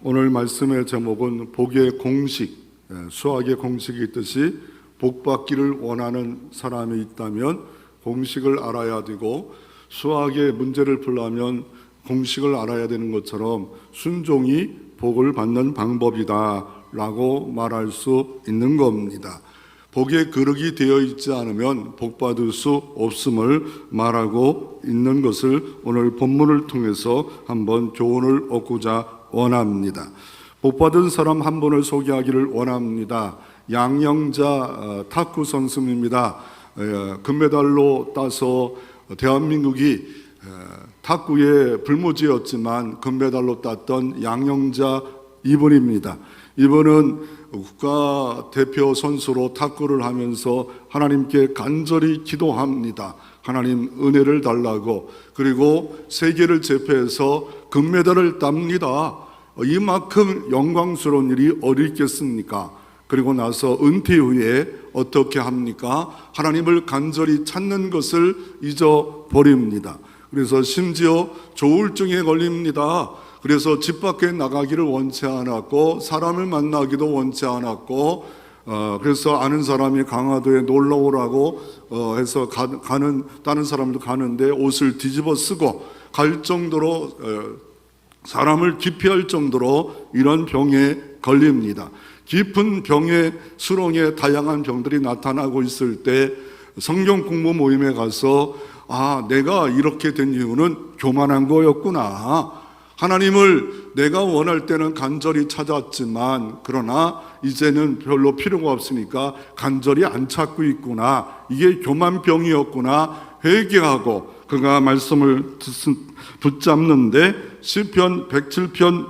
오늘 말씀의 제목은 복의 공식, 수학의 공식이 있듯이 복받기를 원하는 사람이 있다면 공식을 알아야 되고, 수학의 문제를 풀려면 공식을 알아야 되는 것처럼 순종이 복을 받는 방법이다 라고 말할 수 있는 겁니다. 복의 그릇이 되어 있지 않으면 복받을 수 없음을 말하고 있는 것을 오늘 본문을 통해서 한번 교훈을 얻고자 원합니다. 복받은 사람 한 분을 소개하기를 원합니다. 양영자 탁구 선수입니다. 금메달로 따서 대한민국이 탁구의 불모지였지만 금메달로 땄던 양영자 이분입니다. 이분은 국가대표 선수로 탁구를 하면서 하나님께 간절히 기도합니다. 하나님 은혜를 달라고, 그리고 세계를 제패해서 금메달을 땁니다. 이만큼 영광스러운 일이 어디 있겠습니까? 그리고 나서 은퇴 후에 어떻게 합니까? 하나님을 간절히 찾는 것을 잊어버립니다. 그래서 심지어 조울증에 걸립니다. 그래서 집 밖에 나가기를 원치 않았고, 사람을 만나기도 원치 않았고, 그래서 아는 사람이 강화도에 놀러 오라고 해서 다른 사람도 가는데 옷을 뒤집어 쓰고 갈 정도로, 사람을 기피할 정도로 이런 병에 걸립니다. 깊은 병의 수렁에 다양한 병들이 나타나고 있을 때 성경 공부 모임에 가서 내가 이렇게 된 이유는 교만한 거였구나. 하나님을 내가 원할 때는 간절히 찾았지만 그러나 이제는 별로 필요가 없으니까 간절히 안 찾고 있구나. 이게 교만병이었구나 회개하고 그가 말씀을 붙잡는데, 시편 107편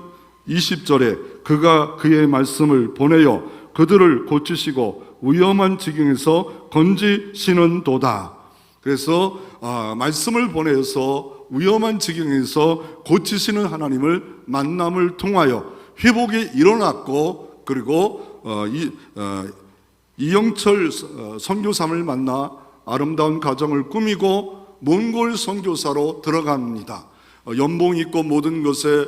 20절에 그가 그의 말씀을 보내어 그들을 고치시고 위험한 지경에서 건지시는도다. 그래서 말씀을 보내서 위험한 지경에서 고치시는 하나님을 만남을 통하여 회복이 일어났고, 그리고 이영철 선교사를 만나 아름다운 가정을 꾸미고 몽골 선교사로 들어갑니다. 연봉 있고 모든 것에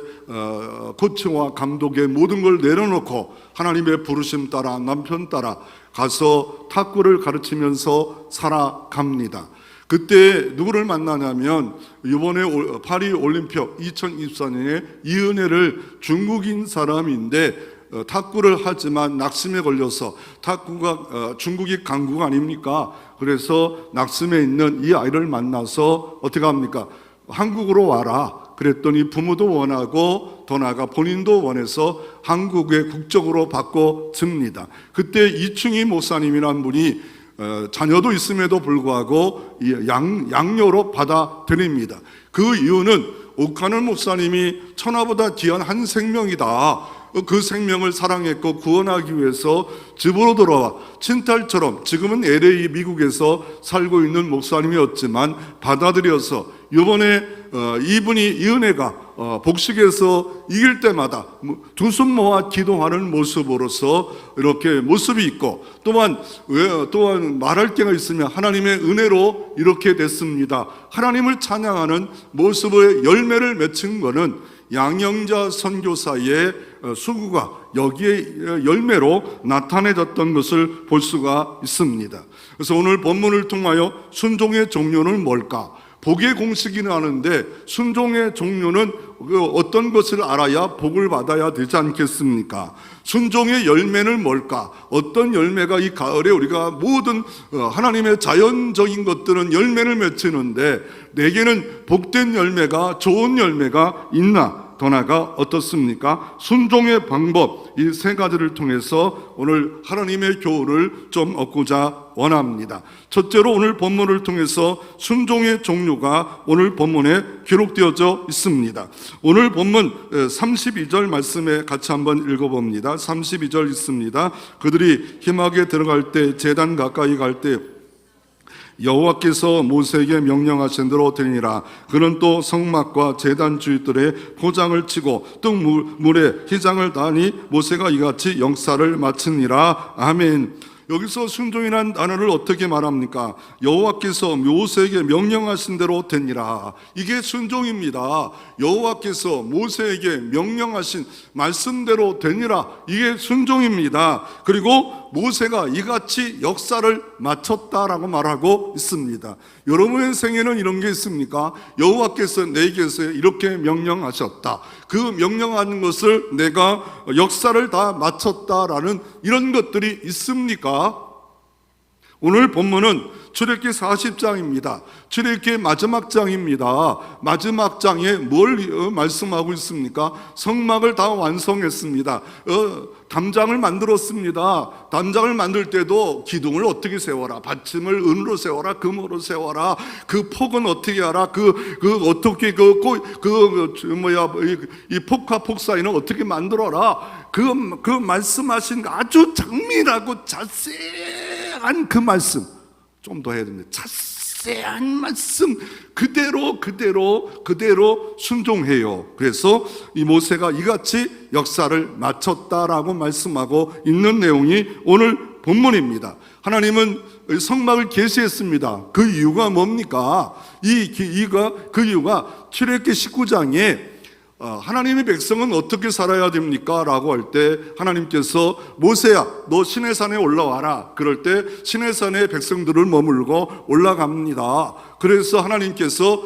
코치와 감독의 모든 걸 내려놓고 하나님의 부르심 따라 남편 따라 가서 탁구를 가르치면서 살아갑니다. 그때 누구를 만나냐면 이번에 파리 올림픽 2024년에 이은혜를, 중국인 사람인데 탁구를 하지만 낙심에 걸려서, 탁구가 중국이 강국 아닙니까? 그래서 낙심에 있는 이 아이를 만나서 어떻게 합니까? 한국으로 와라. 그랬더니 부모도 원하고 더 나아가 본인도 원해서 한국의 국적으로 바꿔줍니다. 그때 이충희 목사님이란 분이 자녀도 있음에도 불구하고 양녀로 받아들입니다. 그 이유는 옥하늘 목사님이 천하보다 귀한 한 생명이다. 그 생명을 사랑했고 구원하기 위해서 집으로 돌아와 친딸처럼, 지금은 LA 미국에서 살고 있는 목사님이었지만 받아들여서 이번에 이분이, 이은혜가 복식에서 이길 때마다 두 손 모아 기도하는 모습으로서 이렇게 모습이 있고, 또한 말할 게가 있으면 하나님의 은혜로 이렇게 됐습니다. 하나님을 찬양하는 모습의 열매를 맺힌 것은 양영자 선교사의 수고가 여기에 열매로 나타내졌던 것을 볼 수가 있습니다. 그래서 오늘 본문을 통하여 순종의 종류는 뭘까? 복의 공식이는 아는데 순종의 종류는 어떤 것을 알아야 복을 받아야 되지 않겠습니까? 순종의 열매는 뭘까? 어떤 열매가 이 가을에 우리가 모든 하나님의 자연적인 것들은 열매를 맺히는데 내게는 복된 열매가, 좋은 열매가 있나? 더 나아가 어떻습니까? 순종의 방법, 이 세 가지를 통해서 오늘 하나님의 교훈을 좀 얻고자 원합니다. 첫째로 오늘 본문을 통해서 순종의 종류가 오늘 본문에 기록되어져 있습니다. 오늘 본문 32절 말씀에 같이 한번 읽어봅니다. 32절 있습니다. 그들이 힘하게 들어갈 때, 제단 가까이 갈 때 여호와께서 모세에게 명령하신 대로 되니라. 그는 또 성막과 제단 주위들에 포장을 치고 뜬 물에 휘장을 다하니 모세가 이같이 역사를 마치니라. 아멘. 여기서 순종이라는 단어를 어떻게 말합니까? 여호와께서 모세에게 명령하신 대로 되니라. 이게 순종입니다. 여호와께서 모세에게 명령하신 말씀대로 되니라. 이게 순종입니다. 그리고 모세가 이같이 역사를 마쳤다라고 말하고 있습니다. 여러분의 생에는 이런 게 있습니까? 여호와께서 내게서 이렇게 명령하셨다. 그 명령하는 것을 내가 역사를 다 마쳤다라는 이런 것들이 있습니까? 오늘 본문은 출애굽기 40장입니다. 출애굽기 마지막 장입니다. 마지막 장에 뭘 말씀하고 있습니까? 성막을 다 완성했습니다. 담장을 만들었습니다. 담장을 만들 때도 기둥을 어떻게 세워라, 받침을 은으로 세워라, 금으로 세워라, 그 폭은 어떻게 하라, 어떻게 이 폭과 폭 사이는 어떻게 만들어라, 그 말씀하신 아주 장밀하고 자세한 그 말씀, 좀 더 해야 됩니다. 자세한 말씀 그대로 순종해요. 그래서 이 모세가 이같이 역사를 마쳤다라고 말씀하고 있는 내용이 오늘 본문입니다. 하나님은 성막을 계시했습니다. 그 이유가 뭡니까? 그 이유가 출애굽기 19장에 하나님의 백성은 어떻게 살아야 됩니까? 라고 할 때 하나님께서 모세야 너 시내산에 올라와라. 그럴 때 시내산에 백성들을 머물고 올라갑니다. 그래서 하나님께서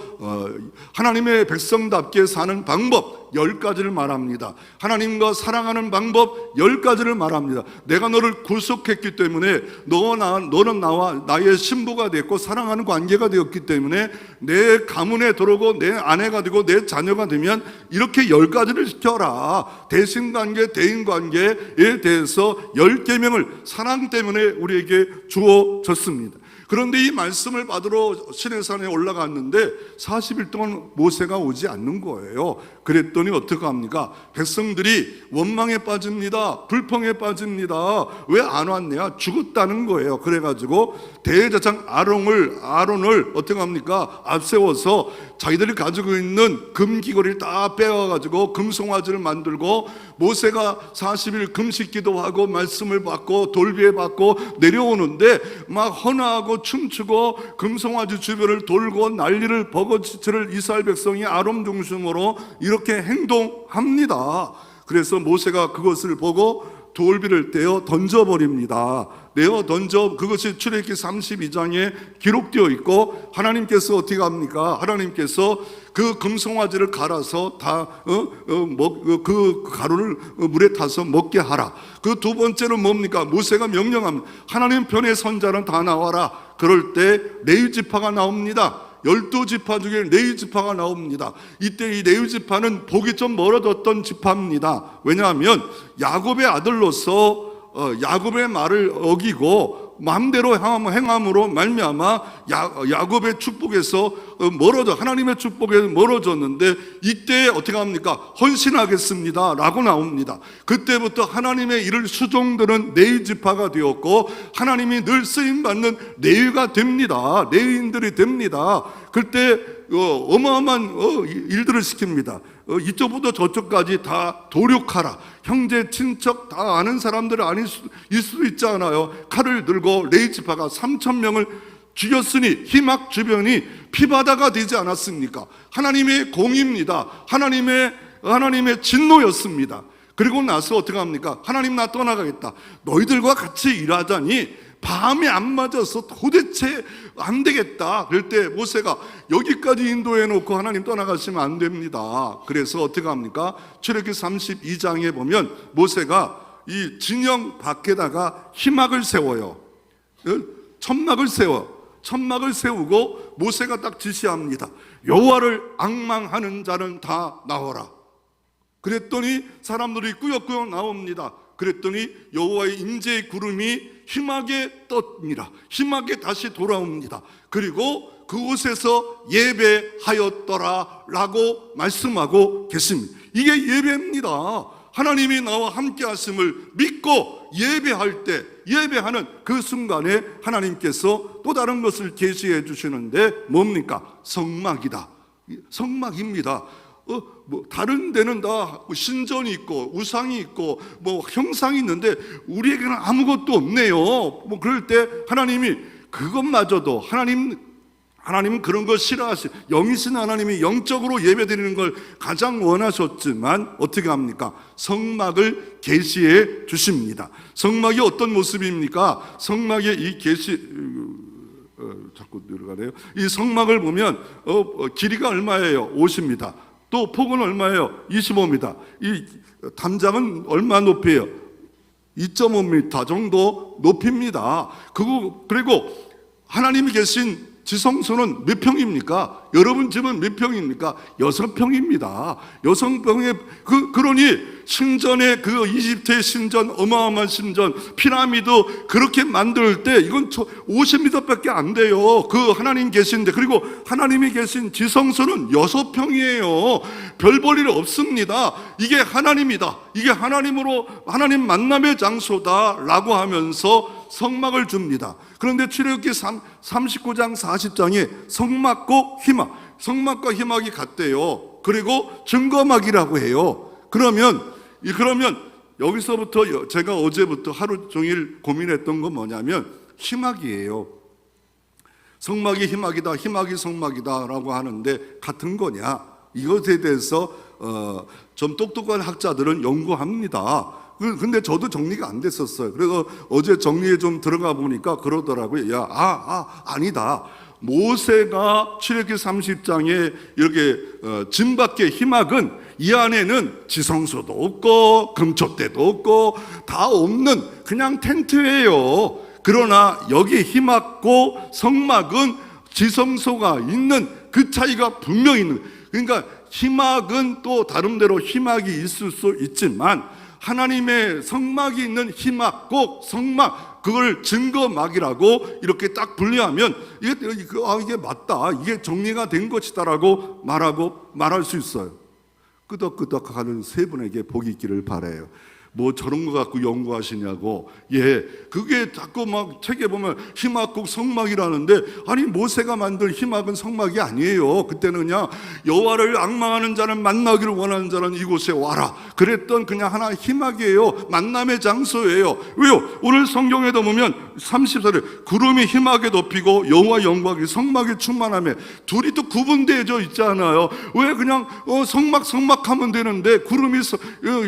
하나님의 백성답게 사는 방법 10가지를 말합니다. 하나님과 사랑하는 방법 10가지를 말합니다. 내가 너를 구속했기 때문에 너는 나와 나의 신부가 됐고 사랑하는 관계가 되었기 때문에 내 가문에 들어오고 내 아내가 되고 내 자녀가 되면 이렇게 10가지를 시켜라. 대신관계, 대인관계에 대해서 10계명을 사랑 때문에 우리에게 주어졌습니다. 그런데 이 말씀을 받으러 시내산에 올라갔는데 40일 동안 모세가 오지 않는 거예요. 그랬더니 어떻게 합니까? 백성들이 원망에 빠집니다. 불평에 빠집니다. 왜 안 왔냐? 죽었다는 거예요. 그래가지고 대제사장 아론을 어떻게 합니까? 앞세워서 자기들이 가지고 있는 금귀걸이를 다 빼와가지고 금송아지를 만들고 모세가 40일 금식기도 하고 말씀을 받고 돌비에 받고 내려오는데 막 헌화하고 춤추고 금송아지 주변을 돌고 난리를 버거지를 이스라엘 백성이 아론 중심으로 이렇게 행동합니다. 그래서 모세가 그것을 보고 돌비를 떼어 던져버립니다. 그것이 출애굽기 32장에 기록되어 있고 하나님께서 어떻게 합니까? 하나님께서 그 금송아지를 갈아서 그 가루를 물에 타서 먹게 하라. 그 두 번째는 뭡니까? 모세가 명령합니다. 하나님 편의 선자는 다 나와라. 그럴 때 레위 지파가 나옵니다. 12지파 중에 레위 지파가 나옵니다. 이때 이 레위 지파는 복이 좀 멀어졌던 지파입니다. 왜냐하면 야곱의 아들로서 야곱의 말을 어기고 마음대로 행함으로 말미암아 야곱의 축복에서 하나님의 축복에서 멀어졌는데 이때 어떻게 합니까? 헌신하겠습니다 라고 나옵니다. 그때부터 하나님의 일을 수종드는 레위 지파가 되었고 하나님이 늘 쓰임받는 레위가 됩니다. 레위인들이 됩니다. 그때 어마어마한 일들을 시킵니다. 이쪽부터 저쪽까지 다 도륙하라. 형제 친척 다 아는 사람들 아닐 수도 있지 않아요. 칼을 들고 레위 지파가 3,000명을 죽였으니 희막 주변이 피바다가 되지 않았습니까? 하나님의 공의입니다. 하나님의 진노였습니다. 그리고 나서 어떻게 합니까? 하나님 나 떠나가겠다. 너희들과 같이 일하자니 밤에 안 맞아서 도대체 안 되겠다. 그럴 때 모세가 여기까지 인도해 놓고 하나님 떠나가시면 안 됩니다. 그래서 어떻게 합니까? 출애굽기 32장에 보면 모세가 이 진영 밖에다가 희막을 세워요. 천막을 세우고 모세가 딱 지시합니다. 여호와를 앙망하는 자는 다 나와라. 그랬더니 사람들이 꾸역꾸역 나옵니다. 그랬더니 여호와의 임재의 구름이 희막에 떴습니다. 희막에 다시 돌아옵니다. 그리고 그곳에서 예배하였더라 라고 말씀하고 계십니다. 이게 예배입니다. 하나님이 나와 함께 하심을 믿고 예배하는 그 순간에 하나님께서 또 다른 것을 계시해 주시는데 뭡니까? 성막입니다. 뭐 다른 데는 다 신전이 있고 우상이 있고 뭐 형상이 있는데 우리에게는 아무것도 없네요. 뭐 그럴 때 하나님이 그것마저도 하나님은 그런 걸 싫어하시고 영이신 하나님이 영적으로 예배드리는 걸 가장 원하셨지만 어떻게 합니까? 성막을 계시해 주십니다. 성막이 어떤 모습입니까? 성막의 이 자꾸 내려가네요. 이 성막을 보면 길이가 얼마예요? 50m. 또 폭은 얼마예요? 25m. 이 담장은 얼마 높이에요? 2.5m 정도 높입니다. 그리고 하나님이 계신 지성소는 몇 평입니까? 여러분 집은 몇 평입니까? 6평입니다. 6평에 그러니 신전의 그 이집트의 신전, 어마어마한 신전, 피라미드 그렇게 만들 때 이건 50m밖에 안 돼요. 그 하나님 계신데, 그리고 하나님이 계신 지성소는 6평이에요. 별 볼 일 없습니다. 이게 하나님이다. 이게 하나님 만남의 장소다라고 하면서 성막을 줍니다. 그런데 출애굽기 39장 40장에 성막과 희막이 같대요. 그리고 증거막이라고 해요. 그러면 여기서부터 제가 어제부터 하루 종일 고민했던 건 뭐냐면 희막이에요. 성막이 희막이다, 희막이 성막이다 라고 하는데 같은 거냐? 이것에 대해서 좀 똑똑한 학자들은 연구합니다. 근데 저도 정리가 안 됐었어요. 그래서 어제 정리에 좀 들어가 보니까 그러더라고요. 아니다. 모세가 출애굽기 30장에 이렇게 진 밖의 희막은 이 안에는 지성소도 없고 금촛대도 없고 다 없는 그냥 텐트예요. 그러나 여기 희막고 성막은 지성소가 있는 그 차이가 분명히 있는. 그러니까 희막은 또 다른대로 희막이 있을 수 있지만 하나님의 성막이 있는 희막, 꼭 성막, 그걸 증거막이라고 이렇게 딱 분리하면 이게 맞다, 이게 정리가 된 것이다라고 말할 수 있어요. 끄덕끄덕하는 세 분에게 복이 있기를 바라요. 뭐 저런 거 갖고 연구하시냐고. 그게 자꾸 막 책에 보면 희막국 성막이라는데, 아니 모세가 만든 희막은 성막이 아니에요. 그때는 그냥 여호와를 앙망하는 자는, 만나기를 원하는 자는 이곳에 와라, 그랬던 그냥 하나의 희막이에요. 만남의 장소예요. 왜요? 오늘 성경에도 보면 30절에 구름이 희막에 덮이고 여호와 영광이 성막에 충만하며, 둘이 또 구분되어져 있잖아요. 왜 그냥 성막하면 되는데 구름이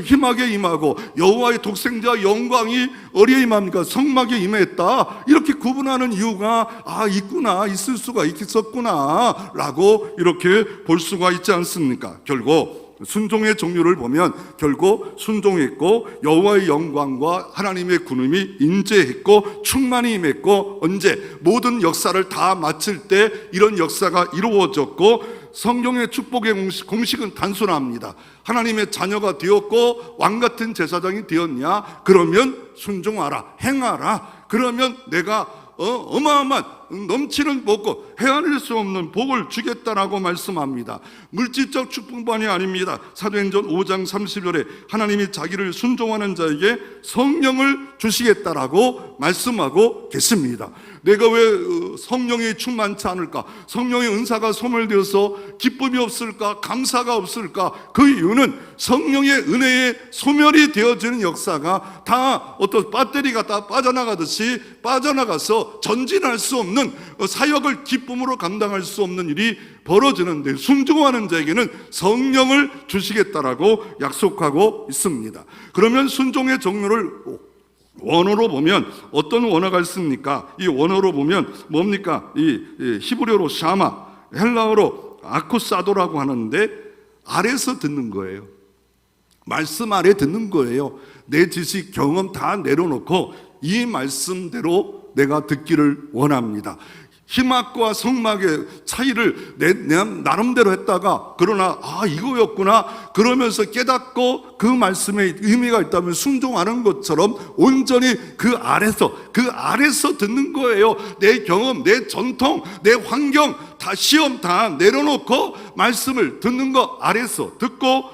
희막에 임하고 여호와의 독생자 영광이 어디에 임합니까? 성막에 임했다. 이렇게 구분하는 이유가 있구나, 있을 수가 있었구나 라고 이렇게 볼 수가 있지 않습니까? 결국 순종의 종류를 보면 결국 순종했고 여호와의 영광과 하나님의 구름이 임재했고 충만히 임했고, 언제? 모든 역사를 다 마칠 때 이런 역사가 이루어졌고, 성경의 축복의 공식은 단순합니다. 하나님의 자녀가 되었고 왕같은 제사장이 되었냐? 그러면 순종하라, 행하라. 그러면 내가 어마어마한 넘치는 복고 헤아릴 수 없는 복을 주겠다라고 말씀합니다. 물질적 축복만이 아닙니다. 사도행전 5장 30절에 하나님이 자기를 순종하는 자에게 성령을 주시겠다라고 말씀하고 계십니다. 내가 왜 성령이 충만치 않을까? 성령의 은사가 소멸되어서 기쁨이 없을까? 감사가 없을까? 그 이유는 성령의 은혜에 소멸이 되어지는 역사가 다 어떤 배터리가 다 빠져나가듯이 빠져나가서 전진할 수 없는, 사역을 기쁨으로 감당할 수 없는 일이 벌어지는데, 순종하는 자에게는 성령을 주시겠다라고 약속하고 있습니다. 그러면 순종의 종류를 원어로 보면 어떤 원어가 있습니까? 이 원어로 보면 뭡니까? 이 히브리어로 샤마, 헬라어로 아쿠사도라고 하는데, 아래서 듣는 거예요. 말씀 아래 듣는 거예요. 내 지식, 경험 다 내려놓고 이 말씀대로 내가 듣기를 원합니다. 희막과 성막의 차이를 내 나름대로 했다가, 그러나 이거였구나 그러면서 깨닫고 그 말씀에 의미가 있다면 순종하는 것처럼 온전히 그 아래서 듣는 거예요. 내 경험, 내 전통, 내 환경 다, 시험 다 내려놓고 말씀을 듣는 거 아래서 듣고,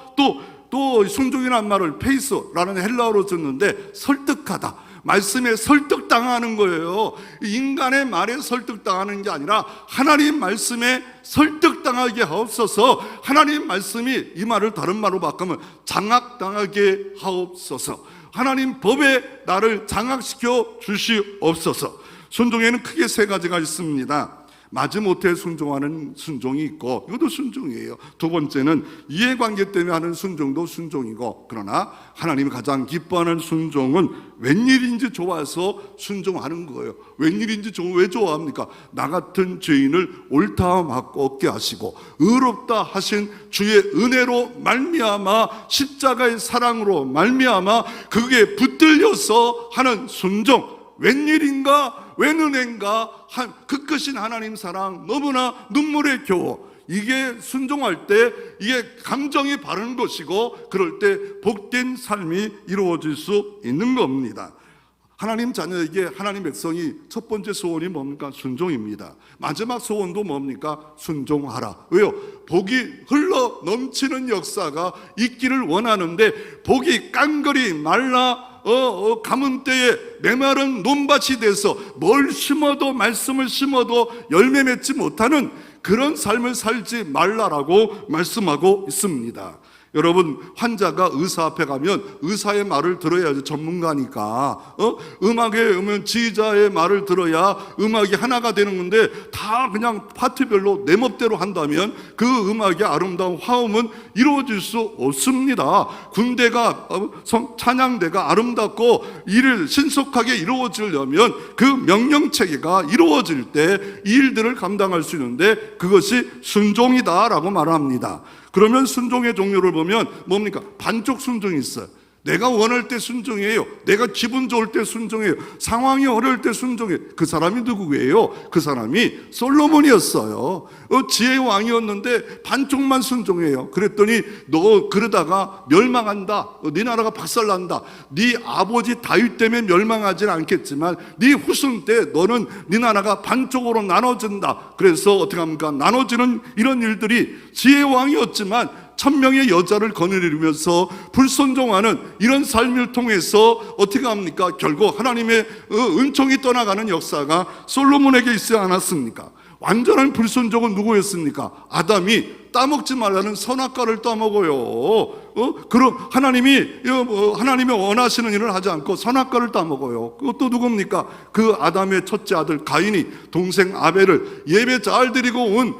또 순종이라는 말을 페이스라는 헬라어로 썼는데 설득하다, 말씀에 설득당하는 거예요. 인간의 말에 설득당하는 게 아니라 하나님 말씀에 설득당하게 하옵소서. 하나님 말씀이 이 말을 다른 말로 바꾸면 장악당하게 하옵소서. 하나님 법에 나를 장악시켜 주시옵소서. 순종에는 크게 세 가지가 있습니다. 마지못해 순종하는 순종이 있고, 이것도 순종이에요. 두 번째는 이해관계 때문에 하는 순종도 순종이고, 그러나 하나님이 가장 기뻐하는 순종은 웬일인지 좋아서 순종하는 거예요. 웬일인지 왜 좋아합니까? 나 같은 죄인을 옳다 맞고 얻게 하시고 의롭다 하신 주의 은혜로 말미암아, 십자가의 사랑으로 말미암아 그게 붙들려서 하는 순종. 웬일인가, 웬 은혜인가, 그 크신 하나님 사랑, 너무나 눈물의 교호. 이게 순종할 때 이게 감정이 바른 것이고, 그럴 때 복된 삶이 이루어질 수 있는 겁니다. 하나님 자녀에게 하나님 백성이 첫 번째 소원이 뭡니까? 순종입니다. 마지막 소원도 뭡니까? 순종하라. 왜요? 복이 흘러 넘치는 역사가 있기를 원하는데, 복이 깡그리 말라 가문 때에 메마른 논밭이 돼서 뭘 심어도, 말씀을 심어도 열매 맺지 못하는 그런 삶을 살지 말라라고 말씀하고 있습니다. 여러분, 환자가 의사 앞에 가면 의사의 말을 들어야지, 전문가니까. 음악에 오면 지휘자의 말을 들어야 음악이 하나가 되는 건데, 다 그냥 파트별로 내 멋대로 한다면 그 음악의 아름다운 화음은 이루어질 수 없습니다. 군대가, 찬양대가 아름답고 일을 신속하게 이루어지려면 그 명령체계가 이루어질 때 이 일들을 감당할 수 있는데, 그것이 순종이다라고 말합니다. 그러면 순종의 종류를 보면 뭡니까? 반쪽 순종이 있어요. 내가 원할 때 순종해요. 내가 기분 좋을 때 순종해요. 상황이 어려울 때 순종해요. 그 사람이 누구예요? 그 사람이 솔로몬이었어요. 지혜의 왕이었는데 반쪽만 순종해요. 그랬더니 너 그러다가 멸망한다. 네 나라가 박살난다. 네 아버지 다윗 때문에 멸망하지는 않겠지만 네 후손 때 너는 네 나라가 반쪽으로 나눠진다. 그래서 어떻게 합니까? 나눠지는 이런 일들이, 지혜의 왕이었지만 1000명의 여자를 거느리면서 불순종하는 이런 삶을 통해서 어떻게 합니까? 결국 하나님의 은총이 떠나가는 역사가 솔로몬에게 있지 않았습니까? 완전한 불순종은 누구였습니까? 아담이 따먹지 말라는 선악과를 따먹어요. 그럼 하나님이 원하시는 일을 하지 않고 선악과를 따먹어요. 그것도 누굽니까? 그 아담의 첫째 아들 가인이 동생 아벨을, 예배 잘 드리고 온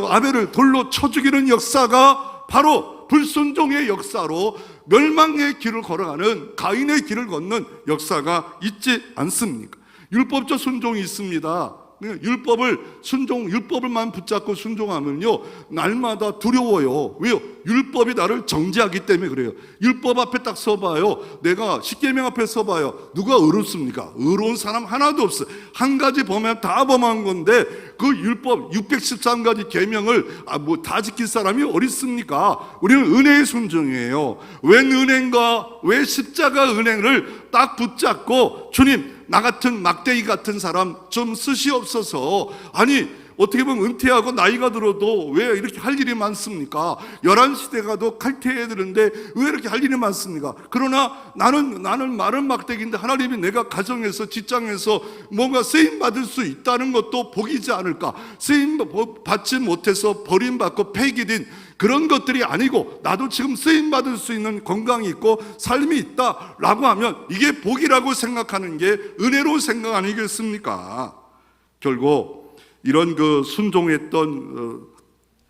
아벨을 돌로 쳐 죽이는 역사가 바로 불순종의 역사로 멸망의 길을 걸어가는, 가인의 길을 걷는 역사가 있지 않습니까? 율법적 순종이 있습니다. 율법을만 붙잡고 순종하면요, 날마다 두려워요. 왜요? 율법이 나를 정죄하기 때문에 그래요. 율법 앞에 딱 서봐요. 내가 십계명 앞에 서봐요. 누가 의롭습니까? 의로운 사람 하나도 없어요. 한 가지 범하면 다 범한 건데, 그 율법 613가지 계명을 다 지킬 사람이 어디 있습니까? 우리는 은혜의 순종이에요. 웬 은혜인가? 왜 십자가 은혜를 딱 붙잡고, 주님, 나 같은 막대기 같은 사람 좀 쓰시옵소서. 아니, 어떻게 보면 은퇴하고 나이가 들어도 왜 이렇게 할 일이 많습니까? 11시대 가도 칼퇴해야 되는데 왜 이렇게 할 일이 많습니까? 그러나 나는 마른 막대기인데 하나님이 내가 가정에서, 직장에서 뭔가 쓰임받을 수 있다는 것도 복이지 않을까? 쓰임받지 못해서 버림받고 폐기된 그런 것들이 아니고, 나도 지금 쓰임받을 수 있는 건강이 있고 삶이 있다라고 하면 이게 복이라고 생각하는 게 은혜로 생각 아니겠습니까? 결국 이런 순종했던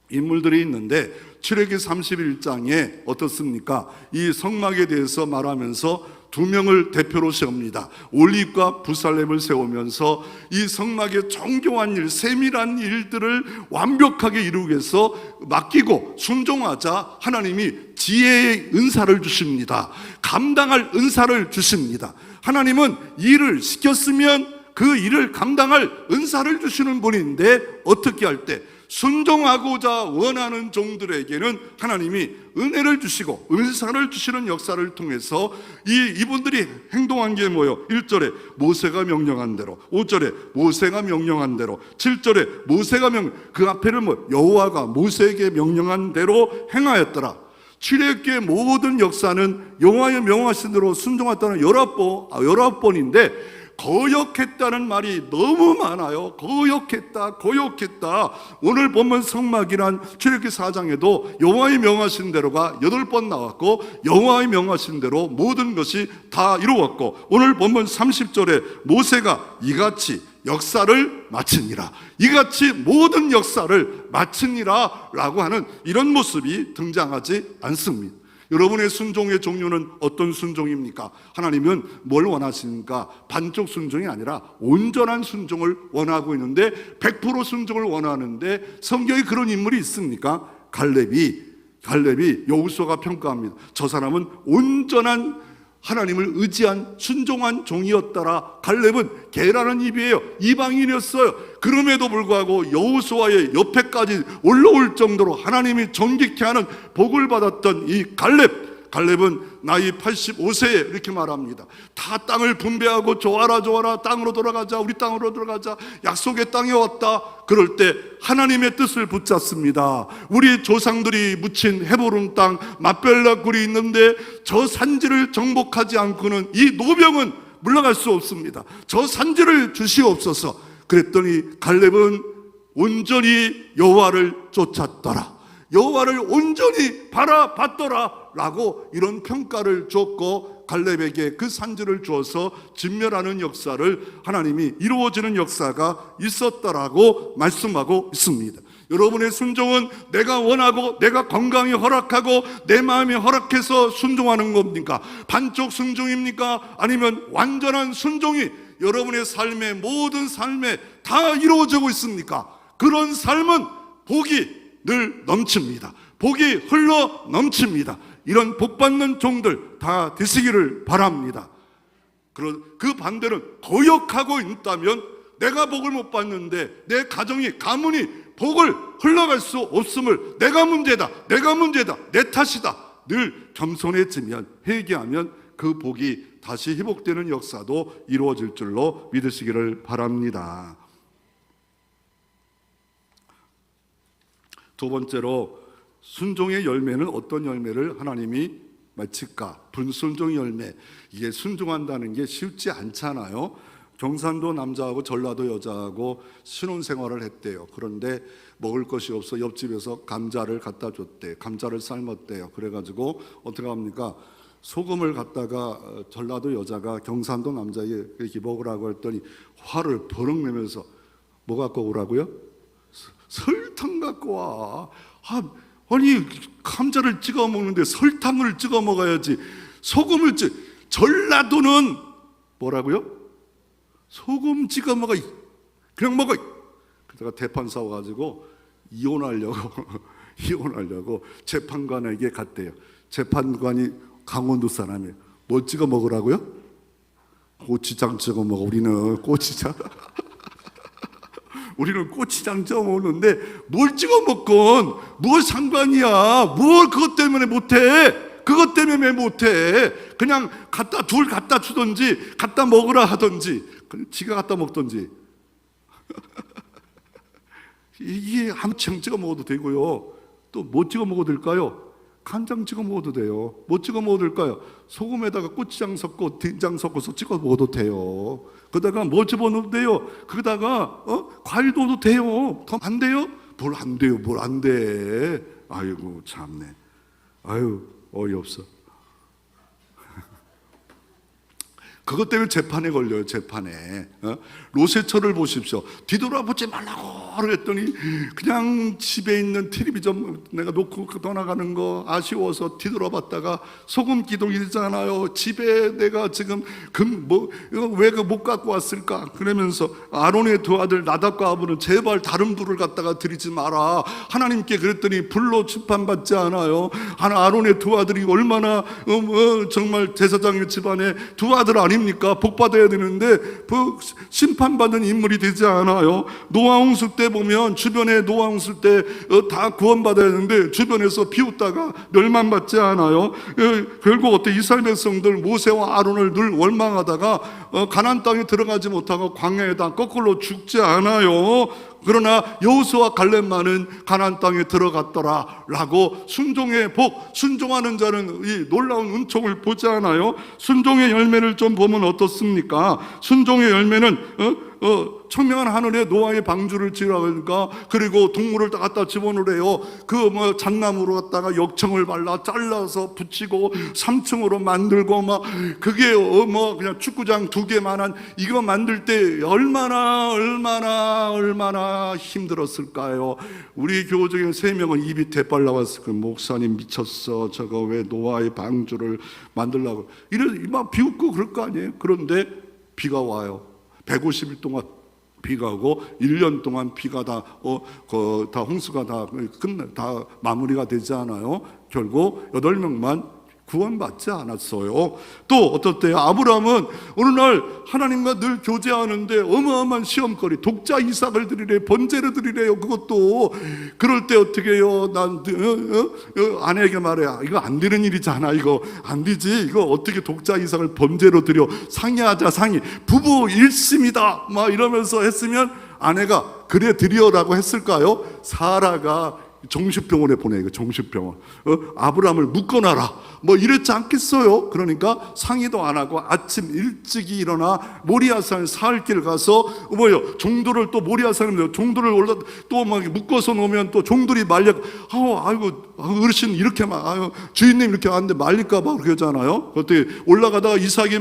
인물들이 있는데, 출애기 31장에 어떻습니까? 이 성막에 대해서 말하면서 두 명을 대표로 세웁니다. 올립과 부살렘을 세우면서 이 성막의 정교한 일, 세밀한 일들을 완벽하게 이루기 위해서 맡기고 순종하자 하나님이 지혜의 은사를 주십니다. 감당할 은사를 주십니다. 하나님은 일을 시켰으면 그 일을 감당할 은사를 주시는 분인데, 어떻게 할 때? 순종하고자 원하는 종들에게는 하나님이 은혜를 주시고 은사를 주시는 역사를 통해서 이분들이 행동한 게 뭐예요? 1절에 모세가 명령한 대로, 5절에 모세가 명령한 대로, 7절에 모세가 그 앞에는 여호와가 모세에게 명령한 대로 행하였더라. 출애굽기의 모든 역사는 여호와의 명하신 대로 순종했다는 19번인데 거역했다는 말이 너무 많아요. 거역했다. 오늘 본문 성막이란 출애굽기 4장에도 여호와의 명하신 대로가 8번 나왔고 여호와의 명하신 대로 모든 것이 다 이루었고, 오늘 본문 30절에 모세가 이같이 역사를 마치니라, 이같이 모든 역사를 마치니라 라고 하는 이런 모습이 등장하지 않습니다. 여러분의 순종의 종류는 어떤 순종입니까? 하나님은 뭘 원하십니까? 반쪽 순종이 아니라 온전한 순종을 원하고 있는데, 100% 순종을 원하는데 성경에 그런 인물이 있습니까? 갈렙이 여호수아가 평가합니다. 저 사람은 온전한 하나님을 의지한 순종한 종이었더라. 갈렙은 개라는 입이에요. 이방인이었어요. 그럼에도 불구하고 여호수아의 옆에까지 올라올 정도로 하나님이 존귀케 하는 복을 받았던 이 갈렙은 나이 85세에 이렇게 말합니다. 다 땅을 분배하고 좋아라 땅으로 돌아가자, 우리 땅으로 들어가자, 약속의 땅에 왔다. 그럴 때 하나님의 뜻을 붙잡습니다. 우리 조상들이 묻힌 헤브론 땅 맏벨라 굴이 있는데 저 산지를 정복하지 않고는 이 노병은 물러갈 수 없습니다. 저 산지를 주시옵소서. 그랬더니 갈렙은 온전히 여호와를 쫓았더라, 여호와를 온전히 바라봤더라 라고 이런 평가를 줬고, 갈렙에게 그 산지를 주어서 진멸하는 역사를 하나님이 이루어지는 역사가 있었다라고 말씀하고 있습니다. 여러분의 순종은 내가 원하고 내가 건강히 허락하고 내 마음이 허락해서 순종하는 겁니까? 반쪽 순종입니까? 아니면 완전한 순종이 여러분의 삶의 모든 삶에 다 이루어지고 있습니까? 그런 삶은 복이 늘 넘칩니다. 복이 흘러 넘칩니다. 이런 복받는 종들 다 되시기를 바랍니다. 그 반대는 거역하고 있다면 내가 복을 못 받는데 내 가정이, 가문이 복을 흘러갈 수 없음을, 내가 문제다, 내 탓이다, 늘 겸손해지면, 회개하면 그 복이 다시 회복되는 역사도 이루어질 줄로 믿으시기를 바랍니다. 두 번째로, 순종의 열매는 어떤 열매를 하나님이 맺힐까? 불순종의 열매. 이게 순종한다는 게 쉽지 않잖아요. 경산도 남자하고 전라도 여자하고 신혼생활을 했대요. 그런데 먹을 것이 없어 옆집에서 감자를 갖다 줬대. 감자를 삶았대요. 그래가지고 어떻게 합니까? 소금을 갖다가 전라도 여자가 경산도 남자에게 이렇게 먹으라고 했더니 화를 버럭 내면서 뭐 갖고 오라고요? 설탕 갖고 와. 아니 감자를 찍어 먹는데 설탕을 찍어 먹어야지. 소금을 전라도는 뭐라고요? 소금 찍어 먹어. 그냥 먹어. 그러다가 대판 싸워가지고 이혼하려고 재판관에게 갔대요. 재판관이 강원도 사람이에요. 뭐 찍어 먹으라고요? 고추장 찍어 먹어. 우리는 고추장 찍어 먹는데 뭘 찍어 먹건 뭘 상관이야. 뭘 그것 때문에 못해. 그것 때문에 왜 못해. 그냥 둘 갖다 주든지 갖다 먹으라 하든지 지가 갖다 먹든지. 이게 함청 찍어 먹어도 되고요. 또 뭐 찍어 먹어도 될까요? 간장 찍어 먹어도 돼요. 뭐 찍어 먹어도 될까요? 소금에다가 고추장 섞고 된장 섞어서 찍어 먹어도 돼요. 그러다가 뭐 집어넣어도 돼요. 그러다가 과일 넣어도 돼요. 더 안 돼요? 뭘 안 돼요? 뭘 안 돼? 아이고 참네. 아유 어이없어. 그것 때문에 재판에 걸려요. 재판에. 로세처를 보십시오. 뒤돌아보지 말라고 그랬더니 그냥 집에 있는 텔레비전 내가 놓고 떠나가는 거 아쉬워서 뒤돌아봤다가 소금 기둥이 있잖아요. 집에 내가 지금 왜 못 갖고 왔을까? 그러면서 아론의 두 아들 나답과 아브는 제발 다른 불을 갖다가 드리지 마라. 하나님께 그랬더니 불로 심판받지 않아요. 아론의 두 아들이 얼마나 정말 제사장의 집안에 두 아들 아닙니까? 복 받아야 되는데 심판받은 인물이 되지 않아요. 노아 홍수 때 보면 주변에 노아 홍수 때 다 구원받아야 되는데 주변에서 비웃다가 멸망받지 않아요. 결국 어때? 이스라엘 백성들 모세와 아론을 늘 원망하다가 가나안 땅에 들어가지 못하고 광야에다 거꾸로 죽지 않아요. 그러나 여호수아와 갈렙만은 가나안 땅에 들어갔더라라고 순종의 복, 순종하는 자는 이 놀라운 은총을 보지 않아요? 순종의 열매를 좀 보면 어떻습니까? 순종의 열매는 청명한 하늘에 노아의 방주를 지으라니까, 그리고 동물을 다 갖다 집어넣으래요. 그 잣나무로 갖다가 역청을 발라 잘라서 붙이고 3층으로 만들고 막 그게 그냥 축구장 2개만한 이거 만들 때 얼마나 힘들었을까요? 우리 교우 중에 3명은 입이 대빨 나왔을 거예요. 목사님 미쳤어. 저거 왜 노아의 방주를 만들려고. 막 비웃고 그럴 거 아니에요. 그런데 비가 와요. 150일 동안 비가 오고 1년 동안 비가 다 홍수가 다 마무리가 되지 않아요. 결국 8명만 구원받지 않았어요. 또 어떨 때요? 아브라함은 어느 날 하나님과 늘 교제하는데 어마어마한 시험거리, 독자 이삭을 드리래, 번제를 드리래요. 그것도 그럴 때 어떻게 해요? 난 아내에게 말해, 이거 안 되는 일이잖아. 이거 안 되지. 이거 어떻게 독자 이삭을 번제로 드려? 상의하자. 부부 일심이다 막 이러면서 했으면 아내가 그래 드려라고 했을까요? 사라가 정신병원에 보내요. 정신병원. 아브라함을 묶어놔라 뭐 이랬지 않겠어요? 그러니까 상의도 안 하고 아침 일찍이 일어나 모리아산 사흘길 가서 종들을 또 모리아산에 종들을 올라 또 막 묶어서 놓으면 또 종들이 말려. 아이고 어르신 이렇게 막 주인님 이렇게 하는데 말릴까 봐 그러잖아요. 그때 올라가다가 이삭이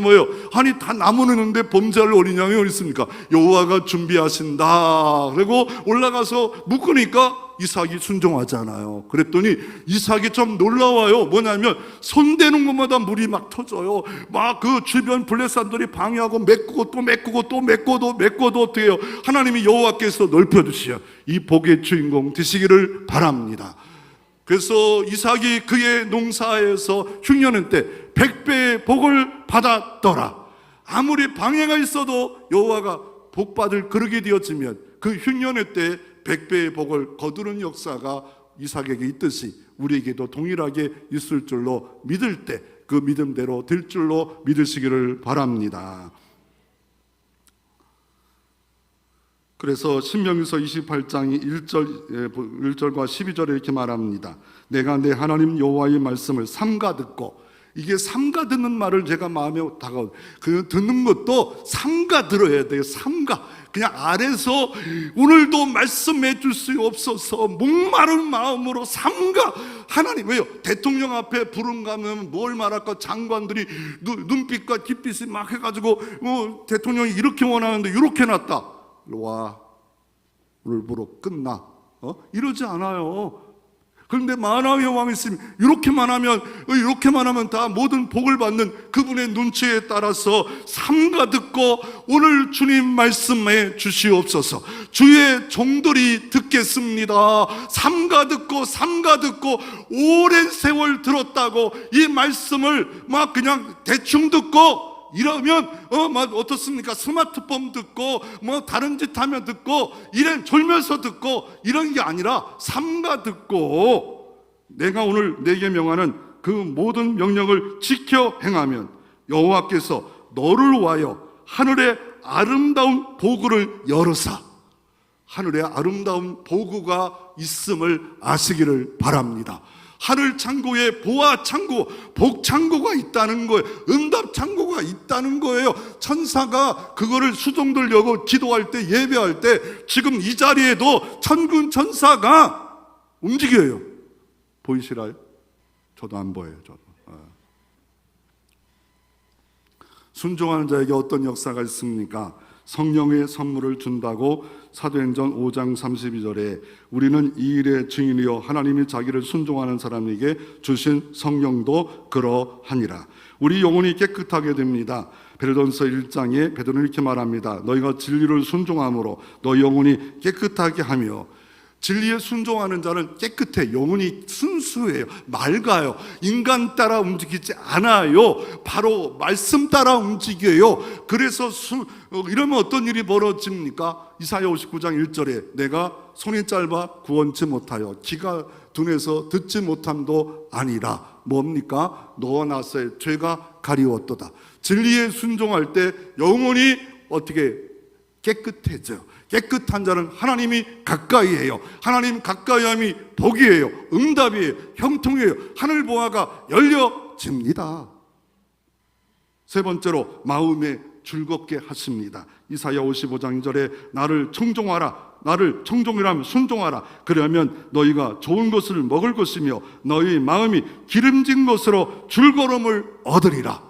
아니 다 나무는데 범죄할 어린 양이 어디 있습니까? 여호와가 준비하신다. 그리고 올라가서 묶으니까 이삭이 순종하잖아요. 그랬더니 이삭이 좀 놀라워요. 뭐냐면 손대는 것마다 물이 막 터져요. 막 그 주변 블레산들이 방해하고 메꾸고 또 메꿔도 어떻게 해요? 하나님이 여호와께서 넓혀주시요 이 복의 주인공 되시기를 바랍니다. 그래서 이삭이 그의 농사에서 흉년한 때 100배의 복을 받았더라. 아무리 방해가 있어도 여호와가 복받을 그릇이 되어지면 그 흉년의 때 100배의 복을 거두는 역사가 이삭에게 있듯이 우리에게도 동일하게 있을 줄로 믿을 때 그 믿음대로 될 줄로 믿으시기를 바랍니다. 그래서 신명기서 28장이 1절과 12절에 이렇게 말합니다. 내가 내 하나님 여호와의 말씀을 삼가 듣고, 이게 삼가 듣는 말을 제가 마음에 다가오. 그 듣는 것도 삼가 들어야 돼요. 삼가. 그냥 아래서 오늘도 말씀해 줄 수 없어서 목마른 마음으로 삼가. 하나님, 왜요? 대통령 앞에 부름 가면 뭘 말할까? 장관들이 눈빛과 깃빛이 막 해가지고 대통령이 이렇게 원하는데 이렇게 놨다. 와, 오늘 부로 끝나. 이러지 않아요. 그런데 만왕의 왕이 있으면 이렇게만 하면 다 모든 복을 받는 그분의 눈치에 따라서 삼가 듣고 오늘 주님 말씀해 주시옵소서. 주의 종들이 듣겠습니다. 삼가 듣고 오랜 세월 들었다고 이 말씀을 막 그냥 대충 듣고 이러면 어떻습니까? 스마트폰 듣고 다른 짓 하면 듣고 이런 졸면서 듣고 이런 게 아니라 삼가 듣고 내가 오늘 내게 명하는 그 모든 명령을 지켜 행하면 여호와께서 너를 위하여 하늘의 아름다운 보구를 열으사. 하늘에 아름다운 보구가 있음을 아시기를 바랍니다. 하늘 창고에 보아 창고, 복 창고가 있다는 거예요. 응답 창고가 있다는 거예요. 천사가 그거를 수종들려고 기도할 때, 예배할 때 지금 이 자리에도 천군 천사가 움직여요. 보이시나요? 저도 안 보여요. 저도. 순종하는 자에게 어떤 역사가 있습니까? 성령의 선물을 준다고 사도행전 5장 32절에 우리는 이 일의 증인이요 하나님이 자기를 순종하는 사람에게 주신 성령도 그러하니라. 우리 영혼이 깨끗하게 됩니다. 베드로전서 1장에 베드로는 이렇게 말합니다. 너희가 진리를 순종함으로 너희 영혼이 깨끗하게 하며. 진리에 순종하는 자는 깨끗해. 영혼이 순수해요. 맑아요. 인간 따라 움직이지 않아요. 바로 말씀 따라 움직여요. 그래서 이러면 어떤 일이 벌어집니까? 이사야 59장 1절에 내가 손이 짧아 구원치 못하여 귀가 둔해서 듣지 못함도 아니라 뭡니까? 너와 나서의 죄가 가리웠도다. 진리에 순종할 때 영혼이 어떻게 깨끗해져요. 깨끗한 자는 하나님이 가까이 해요. 하나님 가까이함이 복이에요. 응답이에요. 형통이에요. 하늘 보화가 열려집니다. 세 번째로 마음에 즐겁게 하십니다. 이사야 55장 2절에 나를 청종하라. 나를 청종이라면 순종하라. 그러면 너희가 좋은 것을 먹을 것이며 너희 마음이 기름진 것으로 즐거움을 얻으리라.